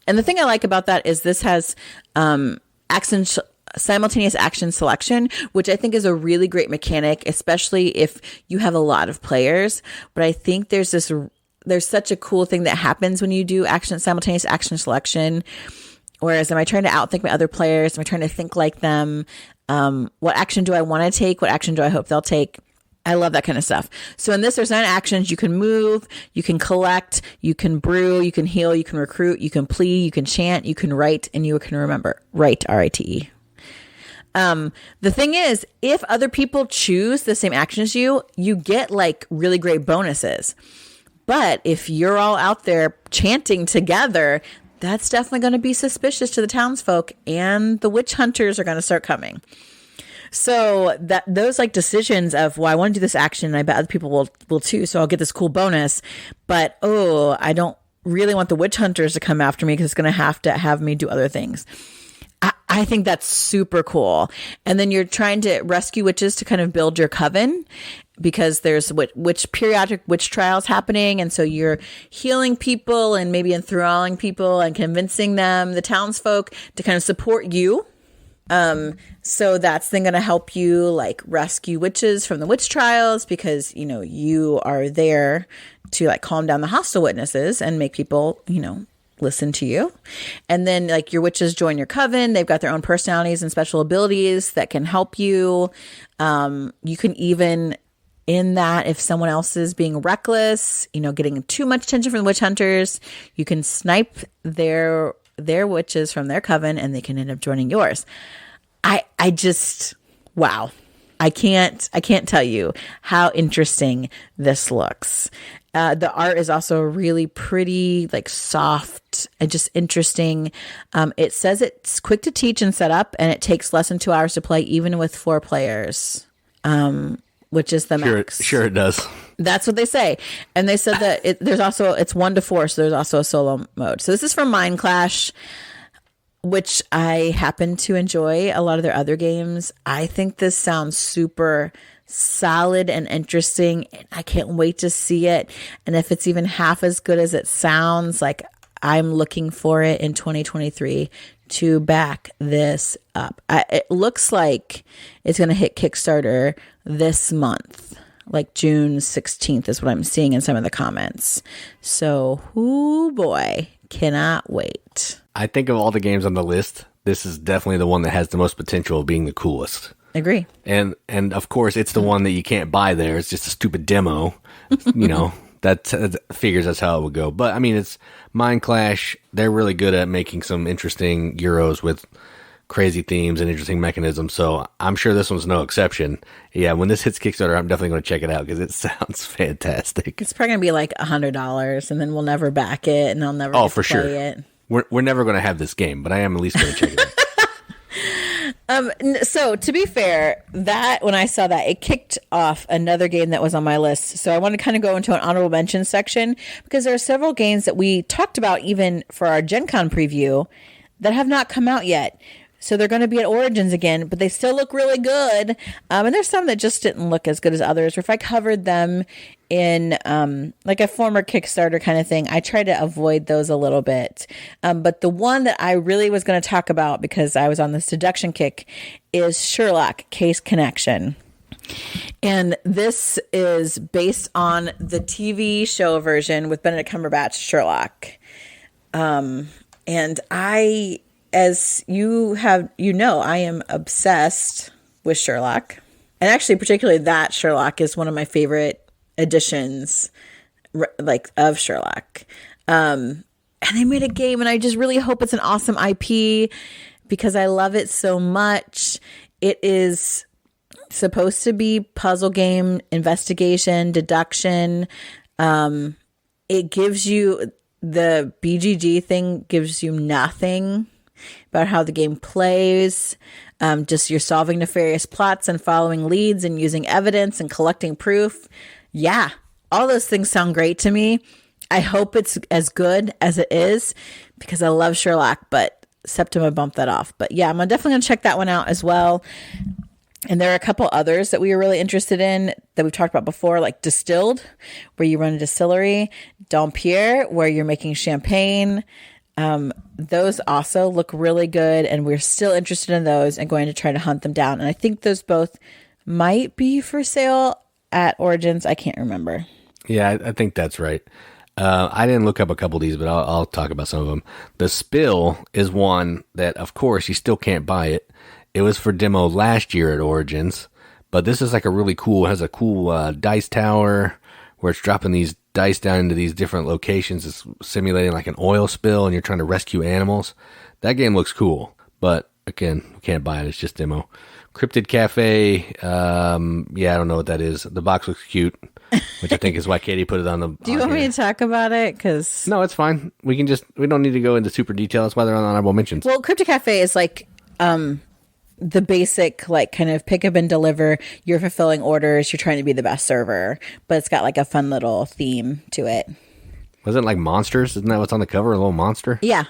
And the thing I like about that is this has, simultaneous action selection, which I think is a really great mechanic, especially if you have a lot of players. But I think there's such a cool thing that happens when you do simultaneous action selection. Whereas, am I trying to outthink my other players? Am I trying to think like them? What action do I want to take? What action do I hope they'll take? I love that kind of stuff. So in this, there's 9 actions. You can move, you can collect, you can brew, you can heal, you can recruit, you can plea, you can chant, you can write, and you can remember. Write, R-I-T-E. The thing is, if other people choose the same action as you get like really great bonuses. But if you're all out there chanting together, that's definitely going to be suspicious to the townsfolk, and the witch hunters are going to start coming. So those like decisions of, well, I want to do this action, and I bet other people will too, so I'll get this cool bonus. But, I don't really want the witch hunters to come after me because it's going to have me do other things. I think that's super cool. And then you're trying to rescue witches to kind of build your coven, because there's periodic witch trials happening. And so you're healing people and maybe enthralling people and convincing them, the townsfolk, to kind of support you. So that's then going to help you like rescue witches from the witch trials, because, you are there to like calm down the hostile witnesses and make people, listen to you. And then like your witches join your coven. They've got their own personalities and special abilities that can help you. You can even, in that, if someone else is being reckless, getting too much attention from the witch hunters, you can snipe their witches from their coven, and they can end up joining yours. I just, wow. I can't tell you how interesting this looks. The art is also really pretty, like soft and just interesting. It says it's quick to teach and set up, and it takes less than 2 hours to play, even with 4 players, which is the max. Sure it does. That's what they say. And they said that it's 1 to 4, so there's also a solo mode. So this is from Mindclash, which I happen to enjoy a lot of their other games. I think this sounds super solid and interesting, and I can't wait to see it. And if it's even half as good as it sounds, like, I'm looking for it in 2023 to back this up. It looks like it's going to hit Kickstarter this month, like June 16th is what I'm seeing in some of the comments. So, oh boy, cannot wait. I think of all the games on the list, this is definitely the one that has the most potential of being the coolest. Agree. And of course, it's the one that you can't buy there. It's just a stupid demo. That figures that's how it would go. But I mean, it's Mindclash. They're really good at making some interesting Euros with crazy themes and interesting mechanisms. So I'm sure this one's no exception. Yeah, when this hits Kickstarter, I'm definitely going to check it out because it sounds fantastic. It's probably going to be like $100, and then we'll never back it, and I'll never get to play it. We're never going to have this game, but I am at least going to check it out. So to be fair, that when I saw that, it kicked off another game that was on my list. So I want to kind of go into an honorable mention section, because there are several games that we talked about even for our Gen Con preview that have not come out yet. So they're going to be at Origins again, but they still look really good. And there's some that just didn't look as good as others. Or if I covered them in like a former Kickstarter kind of thing. I try to avoid those a little bit. But the one that I really was going to talk about because I was on this deduction kick is Sherlock Case Connection. And this is based on the TV show version with Benedict Cumberbatch, Sherlock. And I, as you know, I am obsessed with Sherlock. And actually, particularly that Sherlock is one of my favorite editions, like, of Sherlock. And they made a game, and I just really hope it's an awesome IP because I love it so much. It is supposed to be puzzle game, investigation, deduction. It gives you, the BGG thing gives you nothing about how the game plays. Just you're solving nefarious plots and following leads and using evidence and collecting proof. Yeah, all those things sound great to me. I hope it's as good as it is because I love Sherlock, but Septima bumped that off. But yeah, I'm definitely going to check that one out as well. And there are a couple others that we were really interested in that we've talked about before, like Distilled, where you run a distillery, Pierre, where you're making champagne. Those also look really good, and we're still interested in those and going to try to hunt them down. And I think those both might be for sale at Origins. I can't remember. Yeah, I think that's right. I didn't look up a couple of these, but I'll talk about some of them. The Spill is one that, of course, you still can't buy it. It was for demo last year at Origins, but this is like a really cool, has a cool dice tower where it's dropping these dice down into these different locations. It's simulating like an oil spill and you're trying to rescue animals. That game looks cool, but again, you can't buy it. It's just demo. Cryptid Cafe, yeah, I don't know what that is. The box looks cute, which I think is why Katie put it on the... Do you want me to talk about it? Cause... No, it's fine. We don't need to go into super detail. That's why they're on honorable mentions. Well, Cryptid Cafe is like... the basic, like, kind of pick up and deliver. You're fulfilling orders. You're trying to be the best server, but it's got like a fun little theme to it. Wasn't it like monsters? Isn't that what's on the cover? A little monster? Yeah.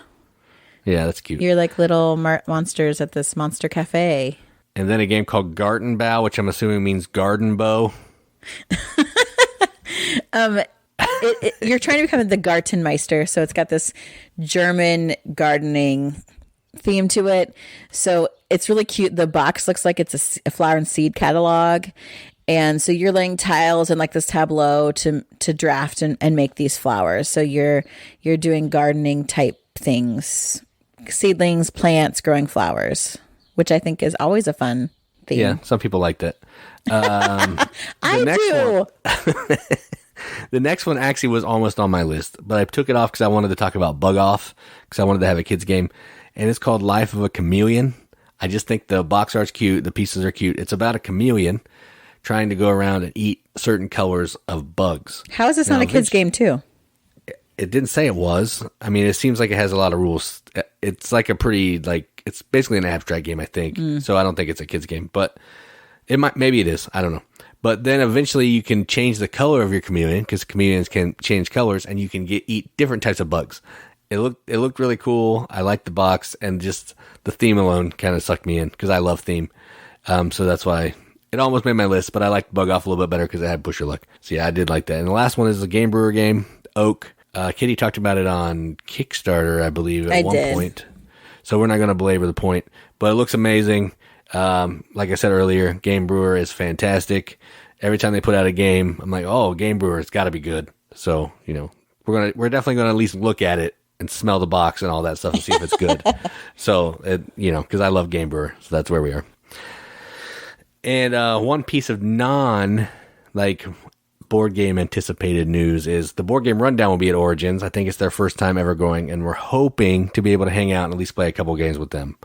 Yeah, that's cute. You're like little monsters at this monster cafe. And then a game called Gartenbau, which I'm assuming means Gartenbau. You're trying to become the Gartenmeister, so it's got this German gardening theme to it. So it's really cute. The box looks like it's a flower and seed catalog. And so you're laying tiles in like this tableau to draft and make these flowers. So you're doing gardening type things, seedlings, plants, growing flowers, which I think is always a fun theme. Yeah, some people like that. I do. The next one actually was almost on my list, but I took it off because I wanted to talk about Bug Off because I wanted to have a kids game. And it's called Life of a Chameleon. I just think the box art's cute. The pieces are cute. It's about a chameleon trying to go around and eat certain colors of bugs. How is this not a kid's game too? It didn't say it was. I mean, it seems like it has a lot of rules. It's like a pretty, like, it's basically an abstract game, I think. So I don't think it's a kid's game, but it might, maybe it is. I don't know. But then eventually you can change the color of your chameleon because chameleons can change colors and you can eat different types of bugs. It looked really cool. I liked the box, and just the theme alone kind of sucked me in because I love theme. So that's why it almost made my list, but I liked Bug Off a little bit better because it had Pusher Luck. So yeah, I did like that. And the last one is a Game Brewer game, Oak. Kitty talked about it on Kickstarter, I believe, at one point. So we're not going to belabor the point, but it looks amazing. Like I said earlier, Game Brewer is fantastic. Every time they put out a game, I'm like, oh, Game Brewer, it's got to be good. So, you know, we're definitely going to at least look at it and smell the box and all that stuff and see if it's good. So, you know, because I love Game Brewer, so that's where we are. And one piece of board game anticipated news is the Board Game Rundown will be at Origins. I think it's their first time ever going, and we're hoping to be able to hang out and at least play a couple games with them.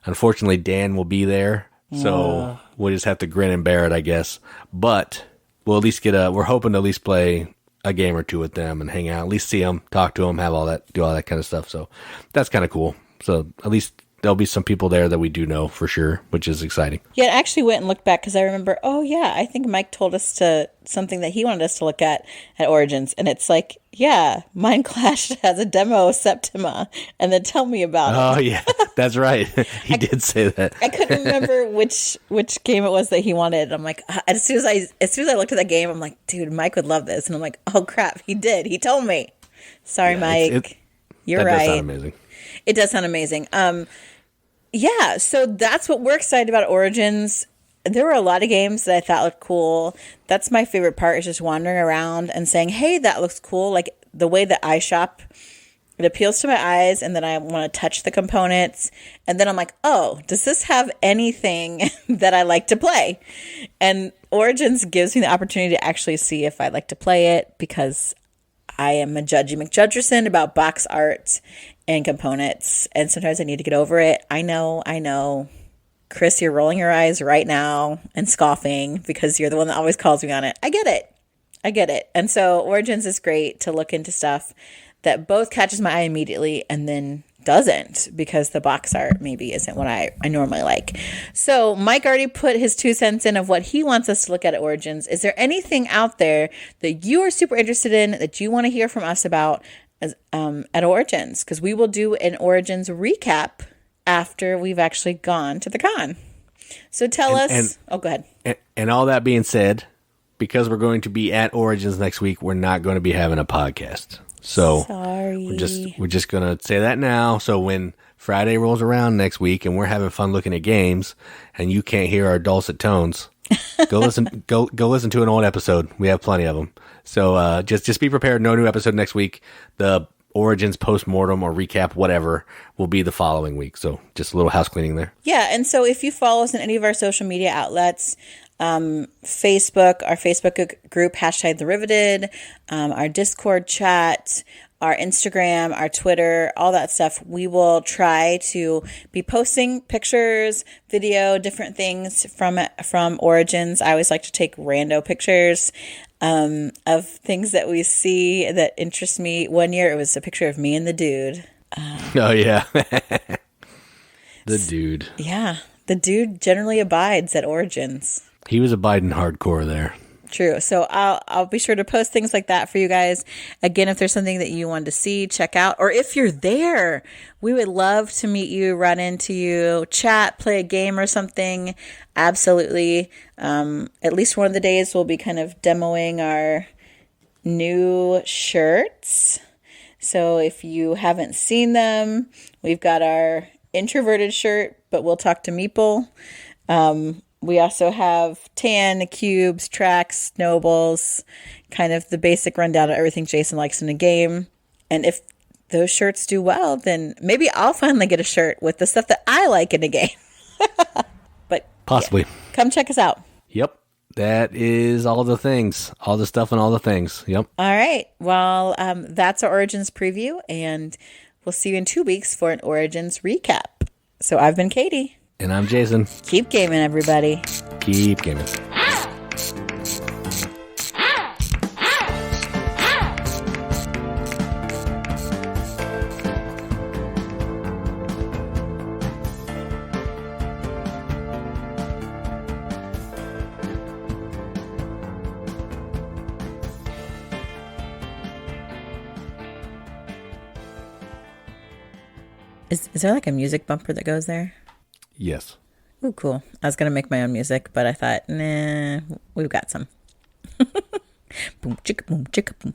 Unfortunately, Dan will be there, so we'll just have to grin and bear it, I guess. But we'll at least we're hoping to at least play a game or two with them and hang out, at least see them, talk to them, do all that kind of stuff. So that's kind of cool. So at least there'll be some people there that we do know for sure, which is exciting. Yeah, I actually went and looked back because I remember, oh yeah, I think Mike told us something that he wanted us to look at Origins. And it's like, yeah, Mindclash has a demo of Septima. And then tell me about it. Oh yeah, that's right. He did say that. I couldn't remember which game it was that he wanted. I'm like, as soon as I looked at that game, I'm like, dude, Mike would love this. And I'm like, oh crap, he did. He told me. Sorry, Mike. You're right. That does sound amazing. It does sound amazing. Yeah, so that's what we're excited about Origins. There were a lot of games that I thought looked cool. That's my favorite part, is just wandering around and saying, hey, that looks cool. Like the way that I shop, it appeals to my eyes, and then I want to touch the components. And then I'm like, oh, does this have anything that I like to play? And Origins gives me the opportunity to actually see if I like to play it, because I am a judgy McJudgerson about box art and components, and sometimes I need to get over it. I know. Chris, you're rolling your eyes right now and scoffing because you're the one that always calls me on it. I get it. And so Origins is great to look into stuff that both catches my eye immediately and then doesn't, because the box art maybe isn't what I normally like. So Mike already put his 2 cents in of what he wants us to look at Origins. Is there anything out there that you are super interested in that you want to hear from us about at Origins? Because we will do an Origins recap after we've actually gone to the con. So tell us. Go ahead. And all that being said, because we're going to be at Origins next week, we're not going to be having a podcast. So sorry. We're just going to say that now. So when Friday rolls around next week and we're having fun looking at games and you can't hear our dulcet tones, go listen to an old episode. We have plenty of them. So just be prepared. No new episode next week. The Origins post-mortem or recap, whatever, will be the following week. So just a little house cleaning there. Yeah, and so if you follow us in any of our social media outlets, Facebook, our Facebook group, #TheRiveted, our Discord chat, our Instagram, our Twitter, all that stuff, we will try to be posting pictures, video, different things from Origins. I always like to take rando pictures of things that we see that interest me. One year it was a picture of me and the dude. Oh, yeah. The dude. Yeah. The dude generally abides at Origins. He was abiding hardcore there. True. So I'll be sure to post things like that for you guys. Again, if there's something that you wanted to see, check out, or if you're there, we would love to meet you, run into you, chat, play a game or something. Absolutely. At least one of the days we'll be kind of demoing our new shirts. So if you haven't seen them, we've got our introverted shirt, but we'll talk to Meeple. We also have tan, cubes, tracks, snowballs, kind of the basic rundown of everything Jason likes in a game. And if those shirts do well, then maybe I'll finally get a shirt with the stuff that I like in a game. But possibly. Yeah, come check us out. Yep. That is all the things, all the stuff and all the things. Yep. All right. Well, that's our Origins preview, and we'll see you in 2 weeks for an Origins recap. So I've been Katie. And I'm Jason. Keep gaming, everybody. Keep gaming. Is there like a music bumper that goes there? Yes. Oh, cool. I was going to make my own music, but I thought, nah, we've got some. Boom, chicka, boom, chicka, boom.